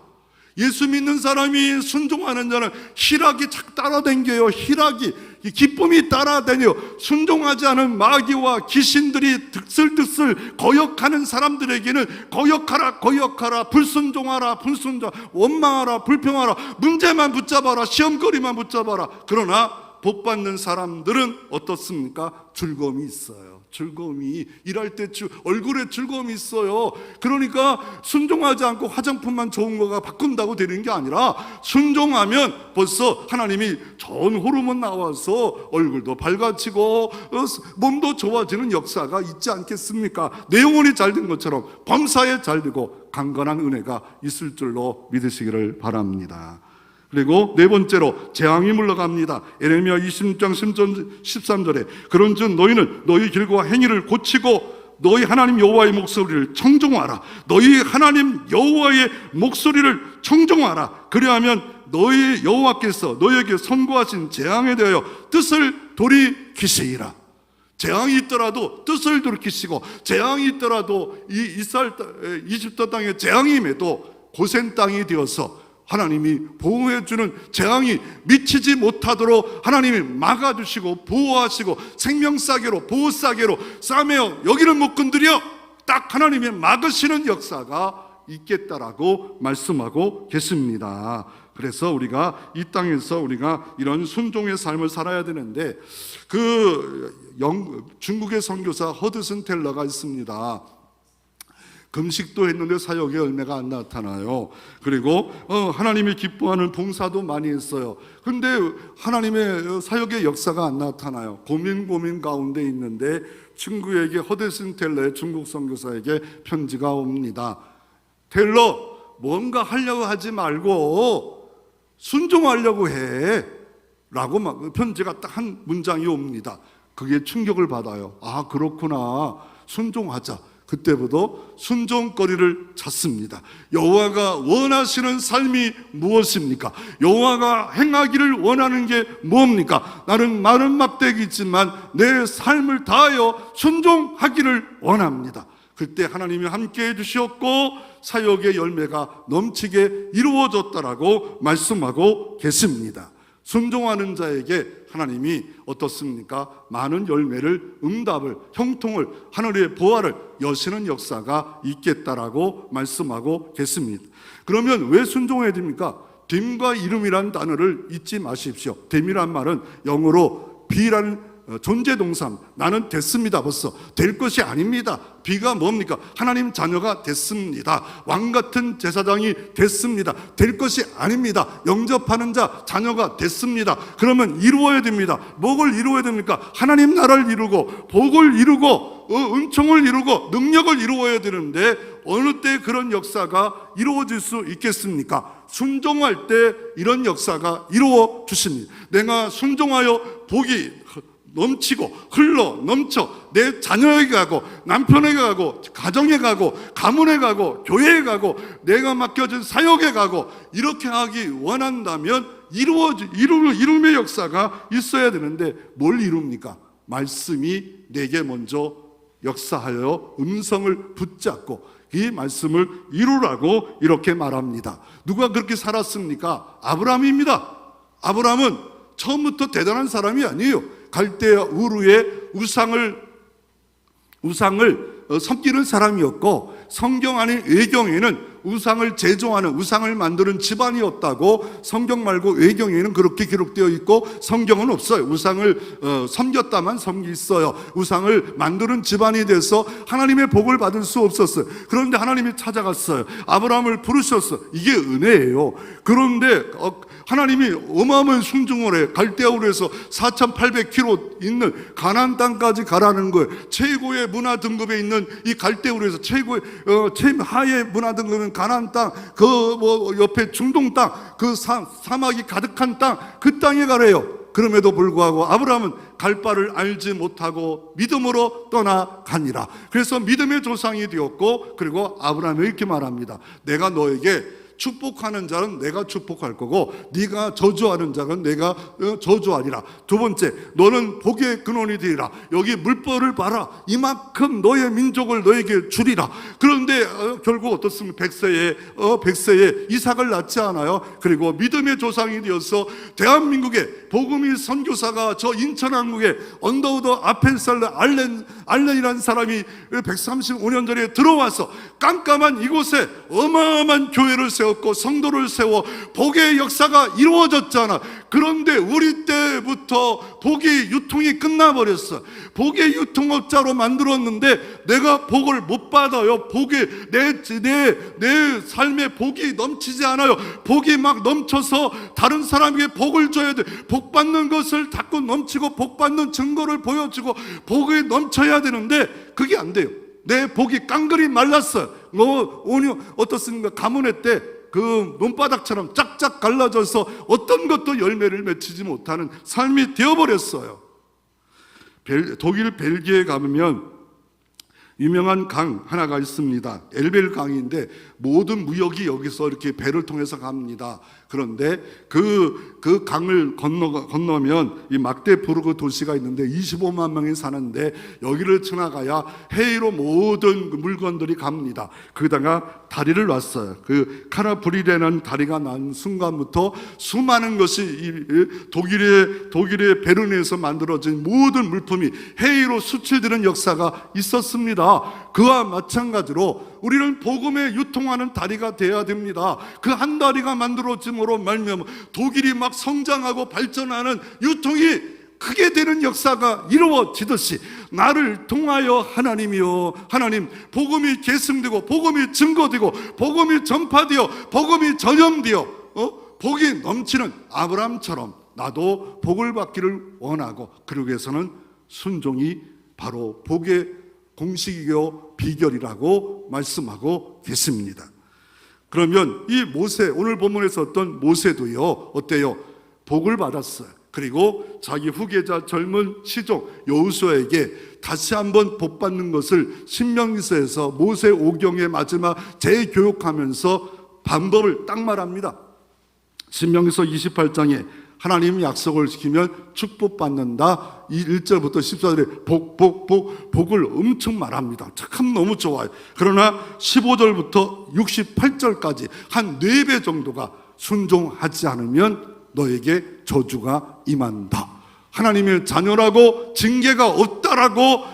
예수 믿는 사람이 순종하는 자는 희락이 착 따라다녀요. 희락이, 기쁨이 따라다녀요. 순종하지 않은 마귀와 귀신들이 득슬득슬 거역하는 사람들에게는 거역하라, 거역하라, 불순종하라, 불순종, 원망하라, 불평하라, 문제만 붙잡아라, 시험거리만 붙잡아라. 그러나 복 받는 사람들은 어떻습니까? 즐거움이 있어요. 즐거움이, 일할 때 얼굴에 즐거움이 있어요. 그러니까 순종하지 않고 화장품만 좋은 거가 바꾼다고 되는 게 아니라 순종하면 벌써 하나님이 좋은 호르몬 나와서 얼굴도 밝아지고 몸도 좋아지는 역사가 있지 않겠습니까? 내 영혼이 잘 된 것처럼 범사에 잘 되고 강건한 은혜가 있을 줄로 믿으시기를 바랍니다. 그리고 네 번째로 재앙이 물러갑니다. 에레미야 26장 13절에 그런즉 너희는 너희 길과 행위를 고치고 너희 하나님 여호와의 목소리를 청종하라. 너희 하나님 여호와의 목소리를 청종하라. 그리하면 너희 여호와께서 너희에게 선고하신 재앙에 대하여 뜻을 돌이키시리라. 재앙이 있더라도 뜻을 돌이키시고, 재앙이 있더라도 이집트 땅에 재앙이 임해도 고센 땅이 되어서 하나님이 보호해주는, 재앙이 미치지 못하도록 하나님이 막아주시고 보호하시고 생명싸개로, 보호싸개로 싸매어 여기는 못 건드려, 딱 하나님이 막으시는 역사가 있겠다라고 말씀하고 계십니다. 그래서 우리가 이 땅에서 우리가 이런 순종의 삶을 살아야 되는데, 중국의 선교사 허드슨 텔러가 있습니다. 금식도 했는데 사역의 열매가 안 나타나요. 그리고 하나님이 기뻐하는 봉사도 많이 했어요. 근데 하나님의 사역의 역사가 안 나타나요. 고민 가운데 있는데 친구에게, 허드슨 텔러의 중국 선교사에게 편지가 옵니다. 텔러, 뭔가 하려고 하지 말고 순종하려고 해 라고 막 편지가 딱 한 문장이 옵니다. 그게 충격을 받아요. 아, 그렇구나, 순종하자. 그때부터 순종거리를 찾습니다. 여호와가 원하시는 삶이 무엇입니까? 여호와가 행하기를 원하는 게 뭡니까? 나는 마른 막대기지만 내 삶을 다하여 순종하기를 원합니다. 그때 하나님이 함께해 주셨고 사역의 열매가 넘치게 이루어졌다라고 말씀하고 계십니다. 순종하는 자에게 하나님이 어떻습니까? 많은 열매를, 응답을, 형통을, 하늘의 보화를 여시는 역사가 있겠다라고 말씀하고 계십니다. 그러면 왜 순종해야 됩니까? 됨과 이름이라는 단어를 잊지 마십시오. 됨이란 말은 영어로 be라는 존재 동사, 나는 됐습니다. 벌써 될 것이 아닙니다. 비가 뭡니까? 하나님 자녀가 됐습니다. 왕 같은 제사장이 됐습니다. 될 것이 아닙니다. 영접하는 자 자녀가 됐습니다. 그러면 이루어야 됩니다. 뭐를 이루어야 됩니까? 하나님 나라를 이루고 복을 이루고 은총을 이루고 능력을 이루어야 되는데 어느 때 그런 역사가 이루어질 수 있겠습니까? 순종할 때 이런 역사가 이루어 주십니다. 내가 순종하여 복이 넘치고 흘러 넘쳐 내 자녀에게 가고 남편에게 가고 가정에 가고 가문에 가고 교회에 가고 내가 맡겨진 사역에 가고 이렇게 하기 원한다면 이룸의 역사가 있어야 되는데 뭘 이룹니까? 말씀이 내게 먼저 역사하여 음성을 붙잡고 이 말씀을 이루라고 이렇게 말합니다. 누가 그렇게 살았습니까? 아브라함입니다. 아브라함은 처음부터 대단한 사람이 아니에요. 갈대아 우르에 우상을 섬기는 사람이었고, 성경 아닌 외경에는 우상을 제조하는, 우상을 만드는 집안이었다고 성경 말고 외경에는 그렇게 기록되어 있고, 성경은 없어요. 우상을 섬겼다만 섬기 있어요. 우상을 만드는 집안이 돼서 하나님의 복을 받을 수 없었어요. 그런데 하나님이 찾아갔어요. 아브라함을 부르셨어요. 이게 은혜예요. 그런데 하나님이 어마어마한 순종을 해. 갈대아우르에서 4,800km 있는 가나안 땅까지 가라는 거예요. 최고의 문화 등급에 있는 이 갈대아우르에서 최고의 최하의 문화 등급인 가나안 땅, 옆에 중동 땅, 사막이 가득한 땅, 그 땅에 가래요. 그럼에도 불구하고 아브라함은 갈 바를 알지 못하고 믿음으로 떠나가니라. 그래서 믿음의 조상이 되었고, 그리고 아브라함이 이렇게 말합니다. 내가 너에게 축복하는 자는 내가 축복할 거고 네가 저주하는 자는 내가 저주하리라. 두 번째, 너는 복의 근원이 되리라. 여기 물벌을 봐라. 이만큼 너의 민족을 너에게 주리라. 그런데 결국 어떻습니까? 100세에 이삭을 낳지 않아요. 그리고 믿음의 조상이 되어서 대한민국의 복음의 선교사가 저 인천항국에 언더우드 앞에 살던 알렌이라는 사람이 135년 전에 들어와서 깜깜한 이곳에 어마어마한 교회를 세웠고 성도를 세워 복의 역사가 이루어졌잖아. 그런데 우리 때부터 복의 유통이 끝나버렸어. 복의 유통업자로 만들었는데 내가 복을 못 받아요. 내 삶에 복이 넘치지 않아요. 복이 막 넘쳐서 다른 사람에게 복을 줘야 돼. 복 받는 것을 자꾸 넘치고 복 받는 증거를 보여주고 복이 넘쳐야 되는데 그게 안 돼요. 내 복이 깡그리 말랐어요. 어떻습니까? 가문회 때 그 논바닥처럼 짝짝 갈라져서 어떤 것도 열매를 맺히지 못하는 삶이 되어버렸어요. 독일 벨기에 가면 유명한 강 하나가 있습니다. 엘벨 강인데 모든 무역이 여기서 이렇게 배를 통해서 갑니다. 그런데 그 강을 건너면 이 막데부르크 도시가 있는데 25만 명이 사는데 여기를 지나가야 해외로 모든 물건들이 갑니다. 거기다가 다리를 놨어요. 그 카라브리라는 다리가 난 순간부터 수많은 것이 독일의 베르린에서 만들어진 모든 물품이 해외로 수출되는 역사가 있었습니다. 그와 마찬가지로 우리는 복음에 유통하는 다리가 되어야 됩니다. 그 한 다리가 만들어짐으로 말미암아 독일이 막 성장하고 발전하는 유통이 크게 되는 역사가 이루어지듯이 나를 통하여 하나님이여, 하나님 복음이 계승되고 복음이 증거되고 복음이 전파되어 복음이 전염되어 복이 넘치는 아브라함처럼 나도 복을 받기를 원하고, 그러기 위해서는 순종이 바로 복의 공식이요 비결이라고 말씀하고 계십니다. 그러면 이 모세, 오늘 본문에서 어떤 모세도요 어때요? 복을 받았어요. 그리고 자기 후계자 젊은 시종 여호수아에게 다시 한번 복 받는 것을 신명기서에서 모세 오경의 마지막 재교육하면서 방법을 딱 말합니다. 신명기서 28장에 하나님이 약속을 지키면 축복받는다. 1절부터 14절에 복을 엄청 말합니다. 참 너무 좋아요. 그러나 15절부터 68절까지 한 4배 정도가 순종하지 않으면 너에게 저주가 임한다. 하나님의 자녀라고 징계가 없다라고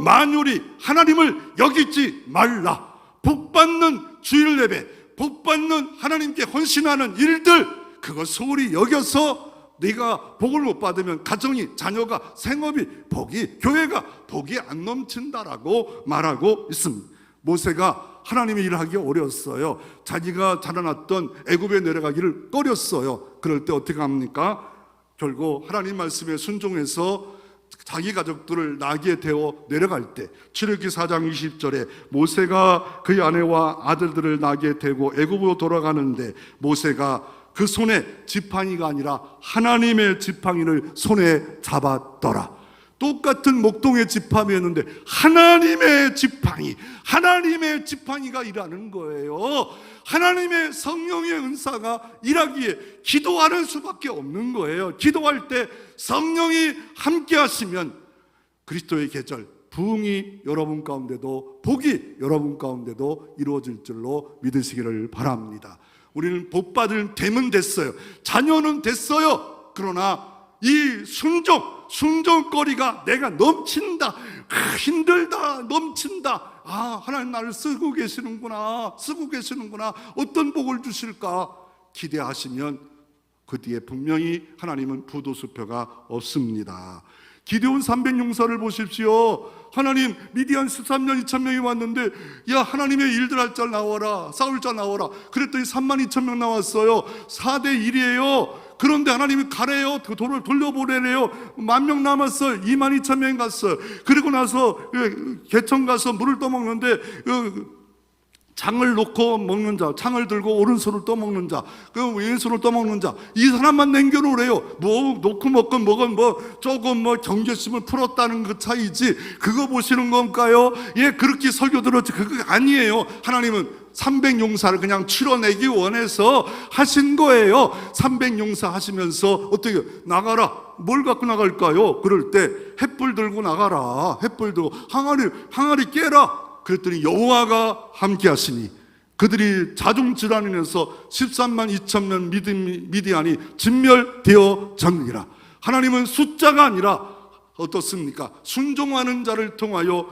만율이 하나님을 여기지 말라. 복받는 주일 예배, 복받는 하나님께 헌신하는 일들, 그거 소홀히 여겨서 네가 복을 못 받으면 가정이, 자녀가, 생업이, 복이, 교회가 복이 안 넘친다라고 말하고 있습니다. 모세가 하나님의 일을 하기 어려웠어요. 자기가 자라났던 애굽에 내려가기를 꺼렸어요. 그럴 때 어떻게 합니까? 결국 하나님 말씀에 순종해서 자기 가족들을 나귀에 태워 내려갈 때, 출애굽기 4장 20절에 모세가 그의 아내와 아들들을 나귀에 태우고 애굽으로 돌아가는데 모세가 그 손에 지팡이가 아니라 하나님의 지팡이를 손에 잡았더라. 똑같은 목동의 지팡이였는데 하나님의 지팡이가 일하는 거예요. 하나님의 성령의 은사가 일하기에 기도하는 수밖에 없는 거예요. 기도할 때 성령이 함께 하시면 그리스도의 계절, 부흥이 여러분 가운데도, 복이 여러분 가운데도 이루어질 줄로 믿으시기를 바랍니다. 우리는 복받을 되면 됐어요. 자녀는 됐어요. 그러나 이 순종거리가 내가 넘친다, 힘들다, 넘친다. 하나님 나를 쓰고 계시는구나, 어떤 복을 주실까 기대하시면 그 뒤에 분명히 하나님은 부도수표가 없습니다. 기드온 300용사를 보십시오. 하나님 미디안 13년 2,000명이 왔는데 야 하나님의 일들 할 자 나와라, 싸울 자 나와라. 그랬더니 32,000명 나왔어요. 4대1이에요. 그런데 하나님이 가래요. 그 돌을 돌려보내래요. 10,000명 남았어요. 22,000명이 갔어요. 그리고 나서 개천 가서 물을 떠먹는데 창을 놓고 먹는 자, 창을 들고 오른손을 떠먹는 자, 그 왼손을 떠먹는 자, 이 사람만 남겨놓으래요. 뭐 놓고 먹건 뭐건 뭐 조금 뭐 경계심을 풀었다는 그 차이지, 그거 보시는 건가요? 예, 그렇게 설교 들었지. 그거 아니에요. 하나님은 300용사를 그냥 치러내기 원해서 하신 거예요. 300용사 하시면서 어떻게 나가라, 뭘 갖고 나갈까요? 그럴 때 횃불 들고 나가라. 횃불 들고 항아리 깨라. 그랬더니 여호와가 함께 하시니 그들이 자중질환하면서 13만 2천 명 미디안이 진멸되어졌느니라. 하나님은 숫자가 아니라 어떻습니까? 순종하는 자를 통하여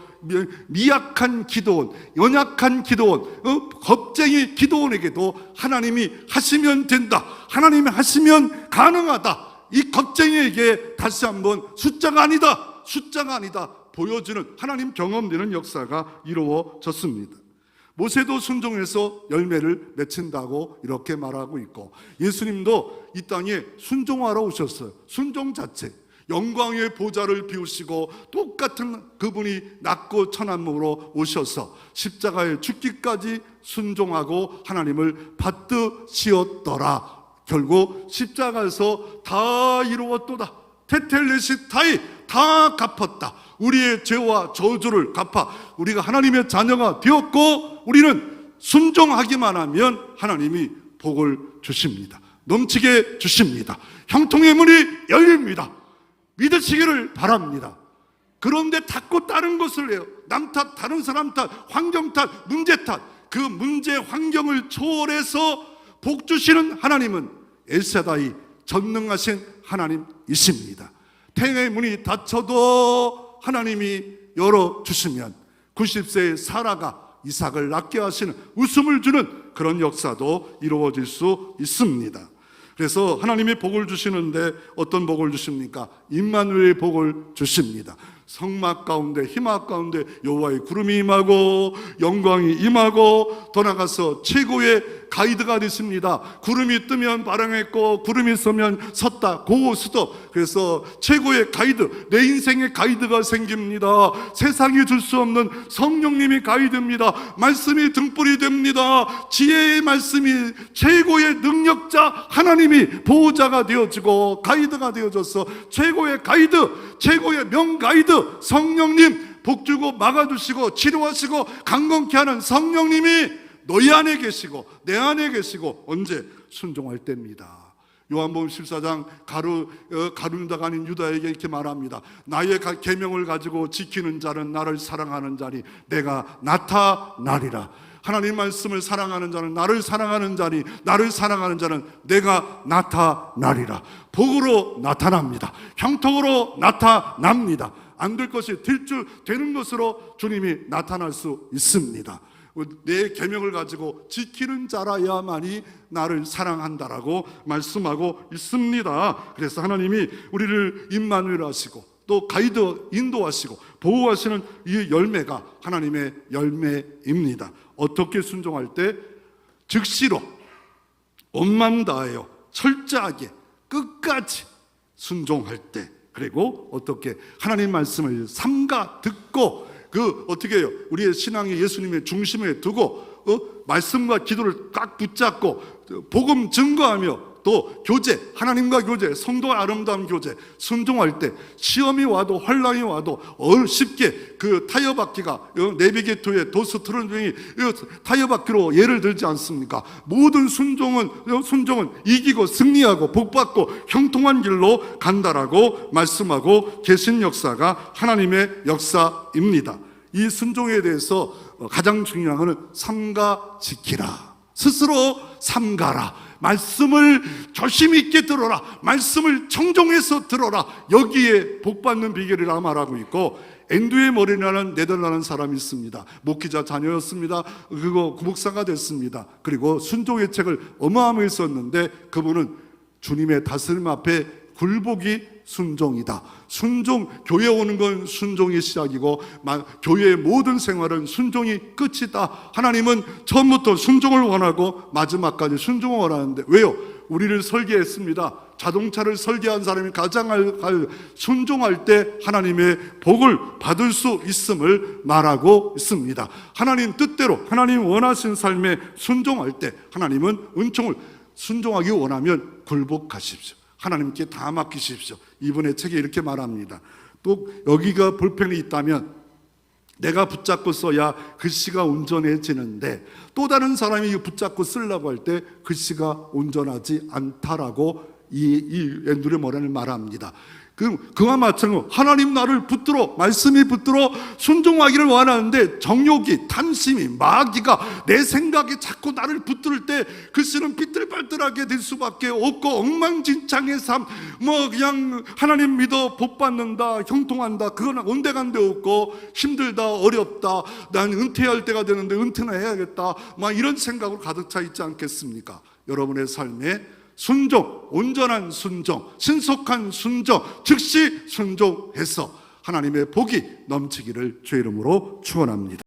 미약한 기도원, 연약한 기도원, 겁쟁이 기도원에게도 하나님이 하시면 된다, 하나님이 하시면 가능하다, 이 겁쟁이에게 다시 한번 숫자가 아니다 보여주는, 하나님 경험되는 역사가 이루어졌습니다. 모세도 순종해서 열매를 맺힌다고 이렇게 말하고 있고, 예수님도 이 땅에 순종하러 오셨어요. 순종 자체, 영광의 보좌를 비우시고 똑같은 그분이 낮고 천한 몸으로 오셔서 십자가에 죽기까지 순종하고 하나님을 받드시었더라. 결국 십자가에서 다 이루었도다, 테텔레시타이, 다 갚았다. 우리의 죄와 저주를 갚아 우리가 하나님의 자녀가 되었고, 우리는 순종하기만 하면 하나님이 복을 주십니다. 넘치게 주십니다. 형통의 문이 열립니다. 믿으시기를 바랍니다. 그런데 자꾸 다른 것을 해요. 남 탓, 다른 사람 탓, 환경 탓, 문제 탓. 그 문제 환경을 초월해서 복 주시는 하나님은 엘사다이, 전능하신 하나님이십니다. 태의 문이 닫혀도 하나님이 열어주시면 90세의 사라가 이삭을 낳게 하시는, 웃음을 주는 그런 역사도 이루어질 수 있습니다. 그래서 하나님이 복을 주시는데 어떤 복을 주십니까? 임마누엘의 복을 주십니다. 성막 가운데, 희막 가운데 여호와의 구름이 임하고 영광이 임하고, 더 나가서 최고의 가이드가 되십니다. 구름이 뜨면 발행했고 구름이 서면 섰다, 고수도. 그래서 최고의 가이드, 내 인생의 가이드가 생깁니다. 세상이 줄 수 없는 성령님이 가이드입니다. 말씀이 등불이 됩니다. 지혜의 말씀이 최고의 능력자 하나님이 보호자가 되어지고 가이드가 되어져서 최고의 가이드, 최고의 명가이드 성령님, 복주고 막아주시고 치료하시고 강건케 하는 성령님이 너희 안에 계시고 내 안에 계시고, 언제? 순종할 때입니다. 요한복음 14장 가룟유다가 아닌 유다에게 이렇게 말합니다. 나의 계명을 가지고 지키는 자는 나를 사랑하는 자니 내가 나타나리라. 하나님 말씀을 사랑하는 자는 나를 사랑하는 자니 나를 사랑하는 자는 내가 나타나리라. 복으로 나타납니다. 형통으로 나타납니다. 안 될 것이 될 줄 되는 것으로 주님이 나타날 수 있습니다. 내 계명을 가지고 지키는 자라야만이 나를 사랑한다라고 말씀하고 있습니다. 그래서 하나님이 우리를 임마누엘 하시고 또 가이드 인도하시고 보호하시는 이 열매가 하나님의 열매입니다. 어떻게 순종할 때? 즉시로 온맘 다하여 철저하게 끝까지 순종할 때, 그리고 어떻게 하나님 말씀을 삼가 듣고, 어떻게 해요? 우리의 신앙이 예수님의 중심에 두고 말씀과 기도를 꽉 붙잡고 복음 증거하며 또 교제, 하나님과 교제, 성도의 아름다운 교제 순종할 때, 시험이 와도 혼란이 와도 쉽게 그 타이어 바퀴가 내비게이터의 도스 트런중이 타이어 바퀴로 예를 들지 않습니까? 모든 순종은 이기고 승리하고 복받고 형통한 길로 간다라고 말씀하고 계신 역사가 하나님의 역사입니다. 이 순종에 대해서 가장 중요한 것은 삼가 지키라. 스스로 삼가라. 말씀을 조심 있게 들어라. 말씀을 청종해서 들어라. 여기에 복받는 비결이라고 말하고 있고, 앤드류 머리라는 네덜란드 사람이 있습니다. 목기자 자녀였습니다. 그리고 구목사가 됐습니다. 그리고 순종의 책을 어마어마하게 썼는데, 그분은 주님의 다스림 앞에 굴복이 순종이다. 순종, 교회 오는 건 순종의 시작이고 교회의 모든 생활은 순종이 끝이다. 하나님은 처음부터 순종을 원하고 마지막까지 순종을 원하는데, 왜요? 우리를 설계했습니다. 자동차를 설계한 사람이 가장 순종할 때 하나님의 복을 받을 수 있음을 말하고 있습니다. 하나님 뜻대로 하나님 원하신 삶에 순종할 때 하나님은 은총을, 순종하기 원하면 굴복하십시오. 하나님께 다 맡기십시오. 이번에 책에 이렇게 말합니다. 또 여기가 볼펜이 있다면 내가 붙잡고 써야 글씨가 온전해지는데 또 다른 사람이 붙잡고 쓰려고 할 때 글씨가 온전하지 않다라고 이 앤드류 모란을 말합니다. 그와 마찬가지로 하나님 나를 붙들어, 말씀이 붙들어 순종하기를 원하는데 정욕이, 탐심이, 마귀가 내 생각이 자꾸 나를 붙들 때 글씨는 삐뚤빨뚤하게 될 수밖에 없고 엉망진창의 삶, 그냥 하나님 믿어 복 받는다, 형통한다, 그건 온데간데 없고 힘들다, 어렵다, 난 은퇴할 때가 되는데 은퇴나 해야겠다, 이런 생각으로 가득 차 있지 않겠습니까? 여러분의 삶에 순종, 온전한 순종, 신속한 순종, 즉시 순종해서 하나님의 복이 넘치기를 주의 이름으로 축원합니다.